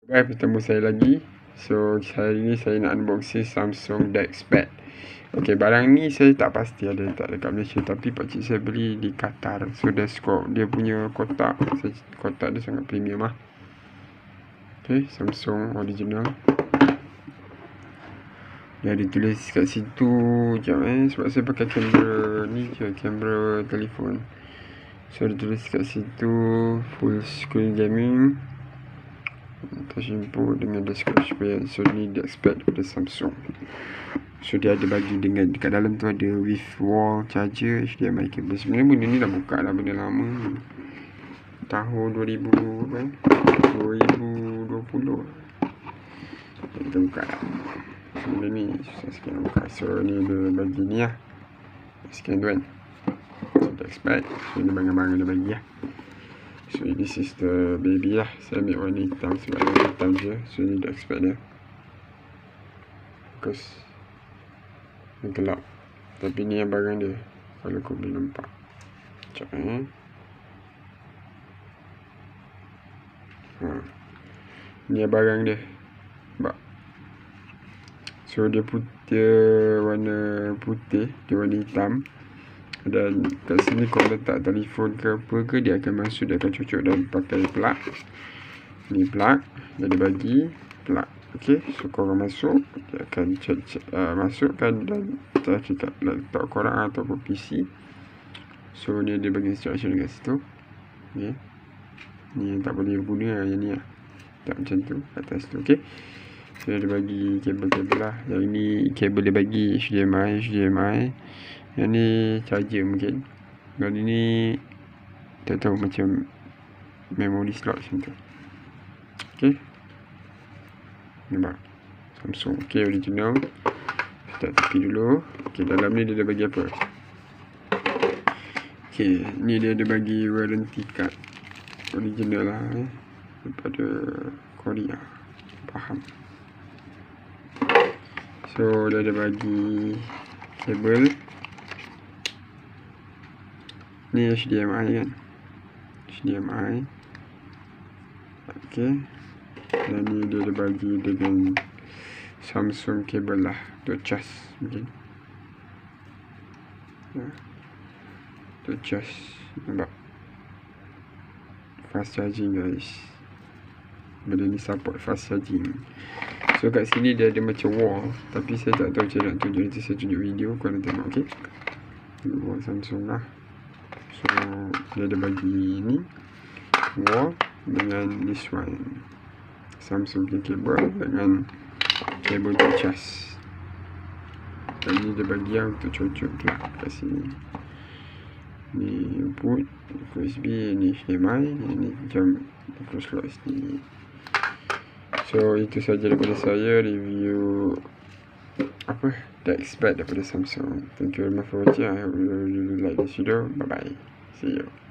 Hai, bertemu saya lagi. So hari ni saya nak unboxing Samsung DeX Pad. Okay, barang ni saya tak pasti ada tak dekat Malaysia, tapi pakcik saya beli di Qatar. So dia punya kotak, kotak dia sangat premium lah. Okay, Samsung original. Dia ada tulis kat situ, sekejap sebab saya pakai kamera ni je, kamera telefon. So dia tulis kat situ full screen gaming, touch input dengan desktop experience. So ni DeX Pad daripada Samsung. So dia ada bagi dengan dekat dalam tu ada with wall charger, HDMI cable. Sebenarnya benda ni dah buka dah, benda lama. Tahun 2000 kan? 2020. Kita buka dah. So benda ni susah sikit nak buka. So ni ada bagi ni lah. Scan tu kan. So DeX Pad. So ni barang-barang dia bagi lah. So this is the baby lah. Saya ambil warna hitam sebab warna hitam je. So ni DeX Pad dia. Because gelap. Tapi ni yang barang dia. Kalau kau boleh nampak. Sekejap Ni yang barang dia. Nampak. So dia warna putih. Dia warna hitam. Dan kat sini kau letak telefon ke apa ke, dia akan masuk, dia akan cucuk dan pakai plug. Ni plug. Dia ada bagi plug. Okay, so korang masuk, dia akan masukkan dan certifikat laptop korang ataupun PC. So ni dia bagi instruction dekat situ. Okay, ni yang tak boleh guna yang ni lah, tak macam tu atas tu. Okay, so dia bagi kabel-kabel lah. Yang ni kabel dia bagi HDMI. Yang ni charger mungkin. Yang ni tak tahu, macam memory slot macam tu. Okay, nampak Samsung. Okay, original. Kita tepi dulu. Okay, dalam ni dia dah bagi apa? Okay, ni dia ada bagi warranty card original lah, daripada Korea. Faham. So dia ada bagi kabel. Ni HDMI kan, HDMI. Okay, dan ni dia ada bagi dengan Samsung cable lah, untuk cas mungkin. Untuk cas, nampak fast charging guys. Benda ni support fast charging. So kat sini dia ada macam wall, tapi saya tak tahu macam nak tunjuk. Nanti saya tunjuk video, korang tengok. Okay, wall Samsung lah. So dia ada bagi ni wall dengan this one, Samsung punya kabel dengan kabel untuk cas. Dan ni dia bagi yang untuk cucuk plug kat sini. Ni input USB, ni HDMI, ni macam micro slot sini. So itu saja daripada saya review apa DeX Pad daripada Samsung. Thank you very much for watching. I hope you really like this video. Bye bye. See you.